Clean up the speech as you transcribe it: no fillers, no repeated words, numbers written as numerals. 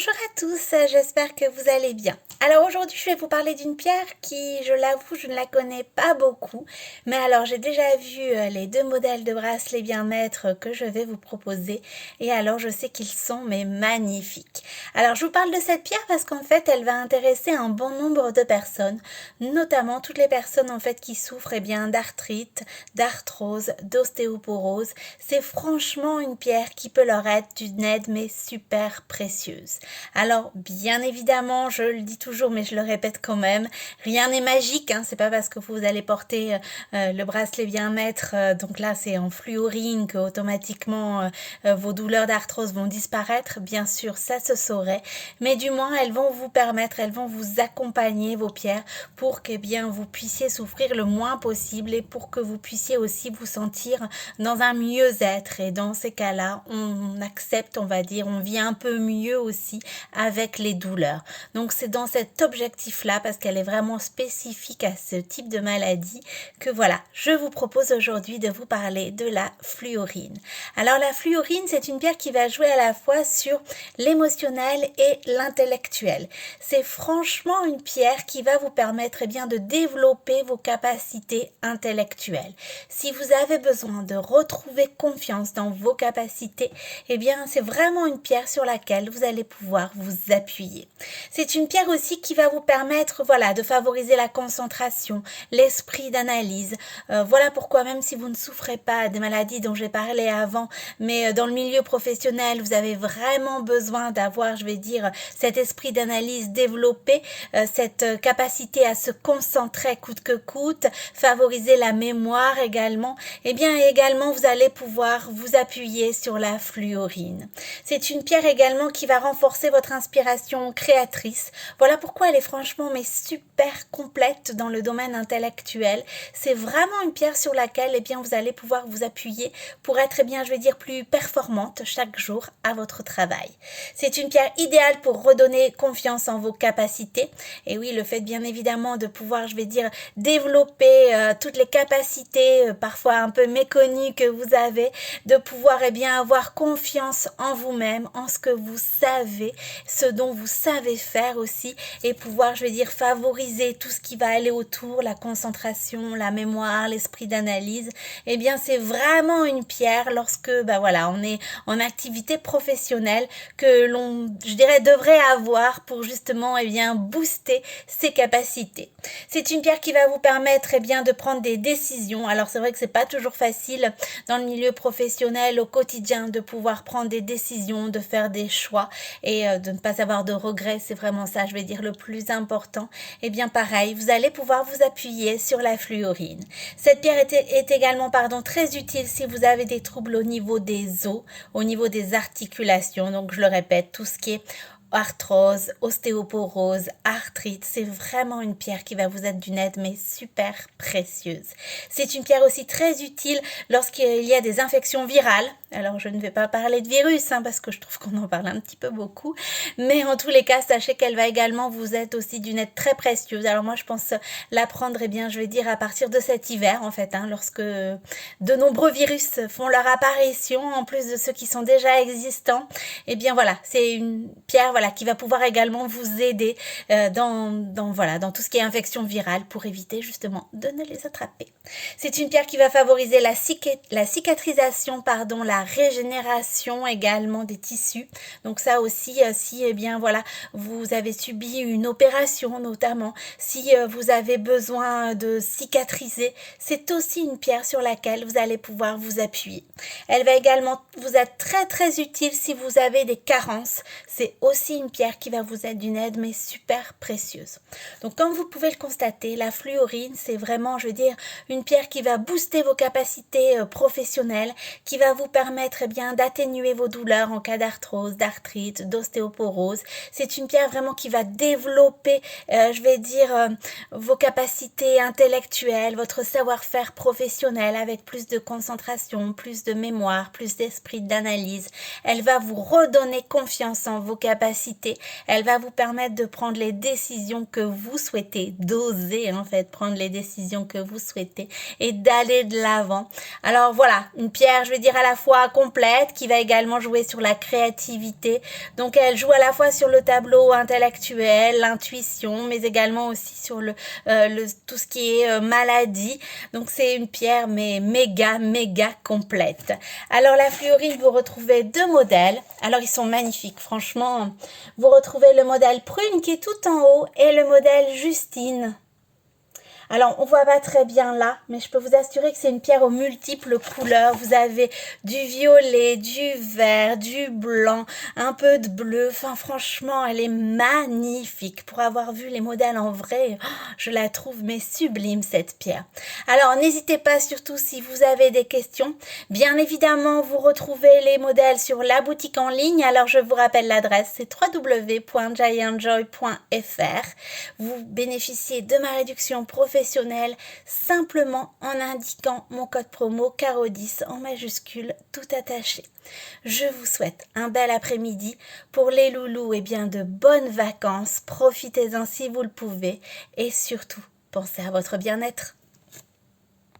Bonjour à tous, j'espère que vous allez bien. Alors aujourd'hui je vais vous parler d'une pierre qui, je l'avoue, je ne la connais pas beaucoup. Mais alors j'ai déjà vu les deux modèles de bracelets bien-être que je vais vous proposer. Et alors je sais qu'ils sont magnifiques. Alors je vous parle de cette pierre parce qu'en fait elle va intéresser un bon nombre de personnes. Notamment toutes les personnes en fait qui souffrent d'arthrite, d'arthrose, d'ostéoporose. C'est franchement une pierre qui peut leur être d'une aide mais super précieuse. Alors bien évidemment, je le dis toujours mais je le répète quand même, rien n'est magique, hein, c'est pas parce que vous allez porter le bracelet bien-être, donc là c'est en fluorine que automatiquement vos douleurs d'arthrose vont disparaître. Bien sûr ça se saurait, mais du moins elles vont vous permettre, elles vont vous accompagner vos pierres pour que vous puissiez souffrir le moins possible et pour que vous puissiez aussi vous sentir dans un mieux-être. Et dans ces cas-là, on accepte, on va dire, on vit un peu mieux aussi avec les douleurs. Donc c'est dans cet objectif-là, parce qu'elle est vraiment spécifique à ce type de maladie, que voilà, je vous propose aujourd'hui de vous parler de la fluorine. Alors la fluorine, c'est une pierre qui va jouer à la fois sur l'émotionnel et l'intellectuel. C'est franchement une pierre qui va vous permettre de développer vos capacités intellectuelles. Si vous avez besoin de retrouver confiance dans vos capacités, c'est vraiment une pierre sur laquelle vous allez pouvoir vous appuyer. C'est une pierre aussi qui va vous permettre de favoriser la concentration, l'esprit d'analyse. Voilà pourquoi même si vous ne souffrez pas des maladies dont j'ai parlé avant, mais dans le milieu professionnel, vous avez vraiment besoin d'avoir, cet esprit d'analyse développé, cette capacité à se concentrer coûte que coûte, favoriser la mémoire également, également vous allez pouvoir vous appuyer sur la fluorine. C'est une pierre également qui va renforcer votre inspiration créatrice. Voilà pourquoi elle est franchement super complète dans le domaine intellectuel. C'est vraiment une pierre sur laquelle vous allez pouvoir vous appuyer pour être plus performante chaque jour à votre travail. C'est une pierre idéale pour redonner confiance en vos capacités. Et oui, le fait bien évidemment de pouvoir, développer toutes les capacités parfois un peu méconnues que vous avez, de pouvoir avoir confiance en vous-même, en ce que vous savez, ce dont vous savez faire aussi, et pouvoir, favoriser tout ce qui va aller autour, la concentration, la mémoire, l'esprit d'analyse. C'est vraiment une pierre lorsque, on est en activité professionnelle que l'on, devrait avoir pour justement, booster ses capacités. C'est une pierre qui va vous permettre de prendre des décisions. Alors c'est vrai que c'est pas toujours facile dans le milieu professionnel au quotidien de pouvoir prendre des décisions, de faire des choix et de ne pas avoir de regrets. C'est vraiment ça, le plus important. Pareil, vous allez pouvoir vous appuyer sur la fluorine. Cette pierre est également très utile si vous avez des troubles au niveau des os, au niveau des articulations. Donc je le répète, tout ce qui est arthrose, ostéoporose, arthrite, c'est vraiment une pierre qui va vous être d'une aide super précieuse. C'est une pierre aussi très utile lorsqu'il y a des infections virales. Alors je ne vais pas parler de virus parce que je trouve qu'on en parle un petit peu beaucoup, mais en tous les cas sachez qu'elle va également vous être aussi d'une aide très précieuse. Alors moi je pense la prendre à partir de cet hiver lorsque de nombreux virus font leur apparition en plus de ceux qui sont déjà existants. C'est une pierre qui va pouvoir également vous aider dans tout ce qui est infection virale pour éviter justement de ne les attraper. C'est une pierre qui va favoriser la cicatrisation, la régénération également des tissus. Donc ça aussi, si vous avez subi une opération notamment, si vous avez besoin de cicatriser, c'est aussi une pierre sur laquelle vous allez pouvoir vous appuyer. Elle va également vous être très très utile si vous avez des carences. C'est aussi une pierre qui va vous être d'une aide super précieuse. Donc comme vous pouvez le constater, la fluorine c'est vraiment une pierre qui va booster vos capacités professionnelles, qui va vous permettre d'atténuer vos douleurs en cas d'arthrose, d'arthrite, d'ostéoporose. C'est une pierre vraiment qui va développer vos capacités intellectuelles, votre savoir-faire professionnel avec plus de concentration, plus de mémoire, plus d'esprit d'analyse. Elle va vous redonner confiance en vos capacités. Elle va vous permettre de prendre les décisions que vous souhaitez, d'oser prendre les décisions que vous souhaitez et d'aller de l'avant. Alors voilà, une pierre, à la fois fois complète, qui va également jouer sur la créativité. Donc elle joue à la fois sur le tableau intellectuel, l'intuition, mais également aussi sur tout ce qui est maladie. Donc c'est une pierre mais méga complète. Alors la fluorite, vous retrouvez deux modèles. Alors ils sont magnifiques, franchement. Vous retrouvez le modèle prune qui est tout en haut et le modèle Justine. Alors, on voit pas très bien là, mais je peux vous assurer que c'est une pierre aux multiples couleurs. Vous avez du violet, du vert, du blanc, un peu de bleu. Enfin, franchement, elle est magnifique. Pour avoir vu les modèles en vrai, je la trouve mais sublime, cette pierre. Alors, n'hésitez pas, surtout si vous avez des questions. Bien évidemment, vous retrouvez les modèles sur la boutique en ligne. Alors, je vous rappelle l'adresse, c'est www.giantjoy.fr. Vous bénéficiez de ma réduction professionnelle simplement en indiquant mon code promo CARO10 en majuscule tout attaché. Je vous souhaite un bel après-midi. Pour les loulous, et bien de bonnes vacances. Profitez-en si vous le pouvez et surtout, pensez à votre bien-être.